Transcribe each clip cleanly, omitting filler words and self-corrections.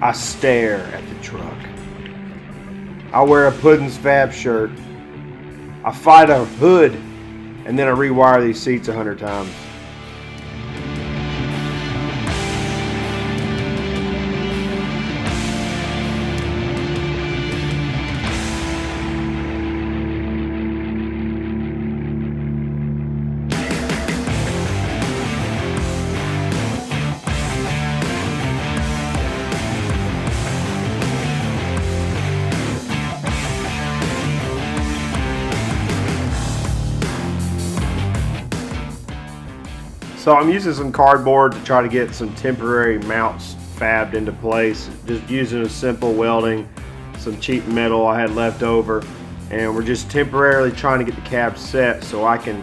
I stare at the truck. I wear a Puddin's Fab shirt. I fight a hood, and then I rewire these seats 100 times. So I'm using some cardboard to try to get some temporary mounts fabbed into place. Just using a simple welding, some cheap metal I had left over, and we're just temporarily trying to get the cab set so I can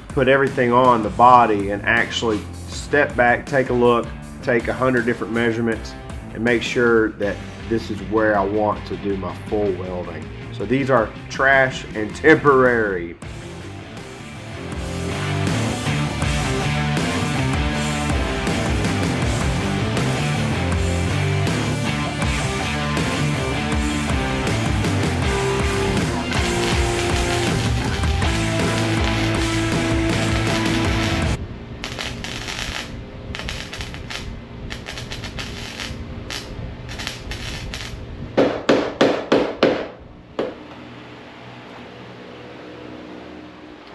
put everything on the body and actually step back, take a look, take 100 different measurements, and make sure that this is where I want to do my full welding. So these are trash and temporary.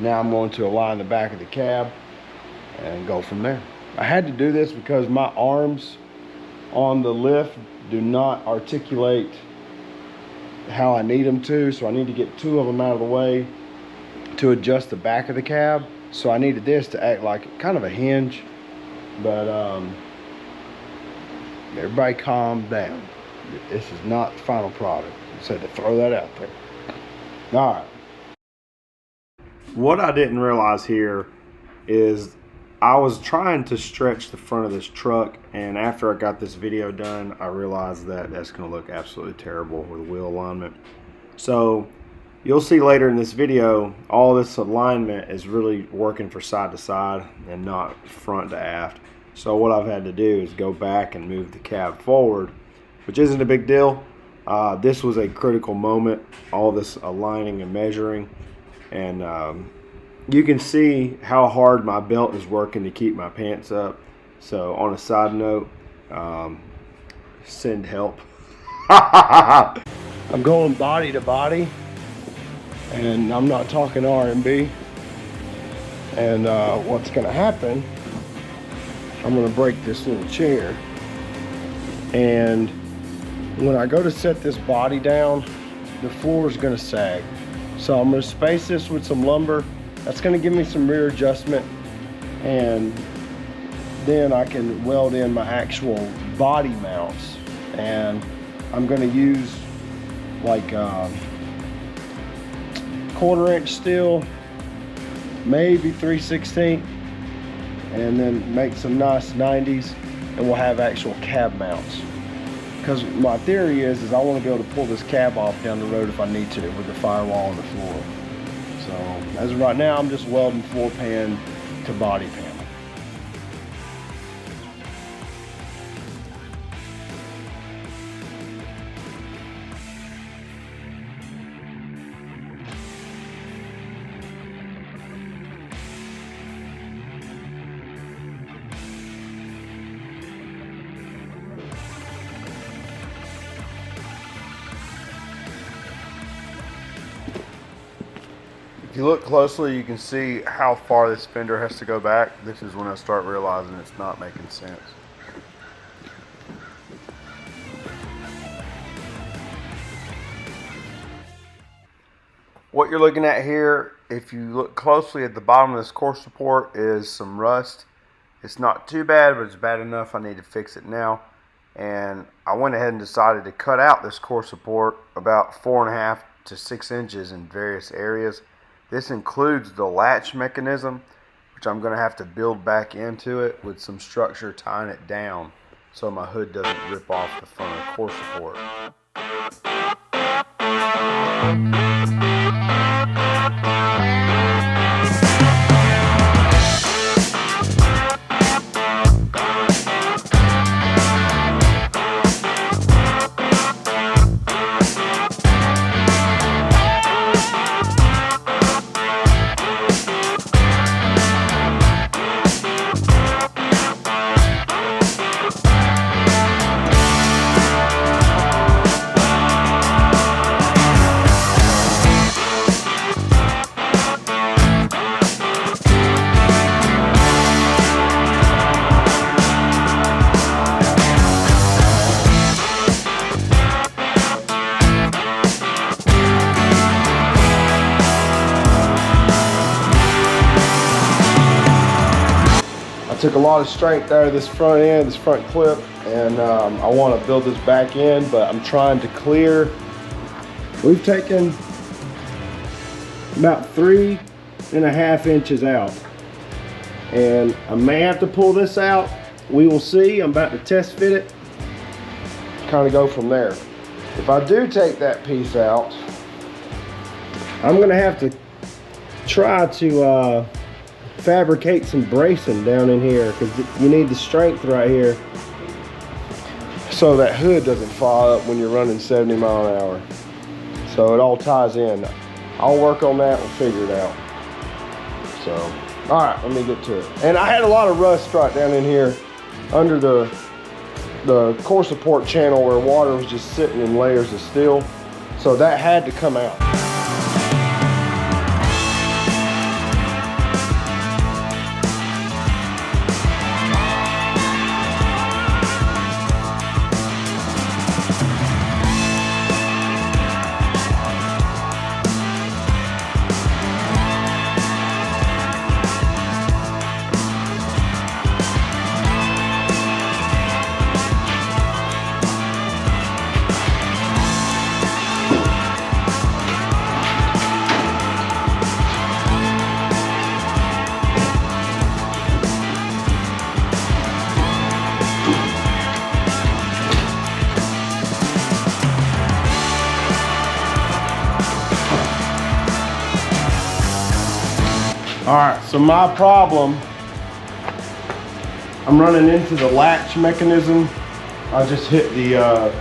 Now I'm going to align the back of the cab and go from there. I had to do this because my arms on the lift do not articulate how I need them to, so I need to get 2 of them out of the way to adjust the back of the cab. So I needed this to act like kind of a hinge, but everybody calm down. This is not the final product. I just had to throw that out there. All right. What I didn't realize here is I was trying to stretch the front of this truck, and after I got this video done, I realized that that's going to look absolutely terrible with wheel alignment. So you'll see later in this video, all this alignment is really working for side to side and not front to aft. So what I've had to do is go back and move the cab forward, which isn't a big deal. This was a critical moment, all this aligning and measuring. And you can see how hard my belt is working to keep my pants up. So on a side note, send help. I'm going body to body, and I'm not talking R&B. And what's going to happen, I'm going to break this little chair. And when I go to set this body down, the floor is going to sag. So I'm going to space this with some lumber. That's going to give me some rear adjustment, and then I can weld in my actual body mounts. And I'm going to use like 1/4 inch steel, maybe 3/16, and then make some nice 90s, and we'll have actual cab mounts. Because my theory is I want to be able to pull this cab off down the road if I need to with the firewall on the floor. So as of right now, I'm just welding floor pan to body panel. If you look closely, you can see how far this fender has to go back. This is when I start realizing it's not making sense. What you're looking at here, if you look closely at the bottom of this core support, is some rust. It's not too bad, but it's bad enough I need to fix it now. And I went ahead and decided to cut out this core support about 4.5 to 6 inches in various areas. This includes the latch mechanism, which I'm going to have to build back into it with some structure tying it down so my hood doesn't rip off the front of the core support. took a lot of strength out of this front end, this front clip, and I want to build this back end, but I'm trying to clear. We've taken about 3.5 inches out, and I may have to pull this out. We will see. I'm about to test fit it, kind of go from there. If I do take that piece out, I'm gonna have to try to fabricate some bracing down in here, because you need the strength right here so that hood doesn't fly up when you're running 70 miles an hour. So it all ties in. I'll work on that and figure it out. So, all right, let me get to it. And I had a lot of rust right down in here under the core support channel where water was just sitting in layers of steel. So that had to come out. All right, so my problem, I'm running into the latch mechanism. I just hit the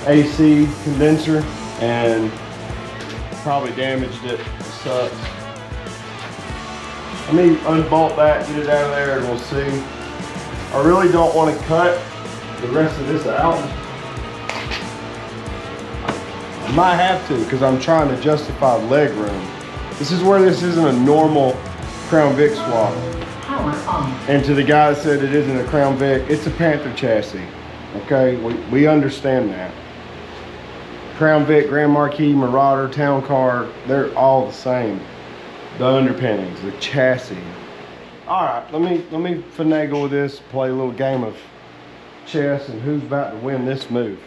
AC condenser and probably damaged it. It sucks. Let me unbolt that, get it out of there, and we'll see. I really don't want to cut the rest of this out. I might have to, because I'm trying to justify leg room. This is where this isn't a normal crownvic swap. And to the guy that said it isn't a crownvic, it's a Panther chassis. Okay, we understand that. Crownvic, Grand Marquis, Marauder, Town Car, they're all the same. The underpinnings, the chassis. All right, let me finagle with this, play a little game of chess and who's about to win this move.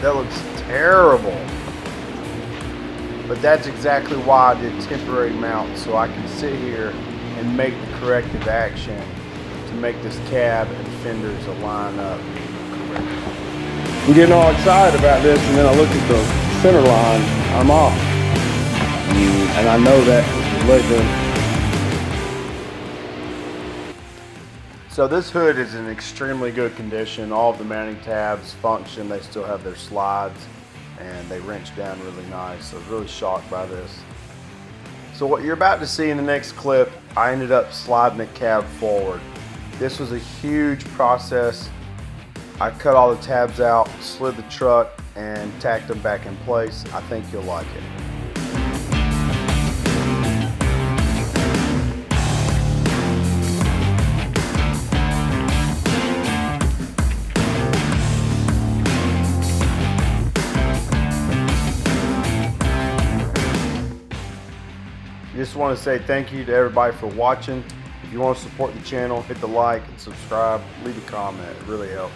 That looks terrible. But that's exactly why I did temporary mounts, so I can sit here and make the corrective action to make this cab and fenders align up correctly. I'm getting all excited about this, and then I look at the center line, I'm off. And I know that leg room. So this hood is in extremely good condition. All of the mounting tabs function. They still have their slides and they wrench down really nice. So I was really shocked by this. So what you're about to see in the next clip, I ended up sliding the cab forward. This was a huge process. I cut all the tabs out, slid the truck, and tacked them back in place. I think you'll like it. Just want to say thank you to everybody for watching. If you want to support the channel, hit the like and subscribe, leave a comment. It really helps.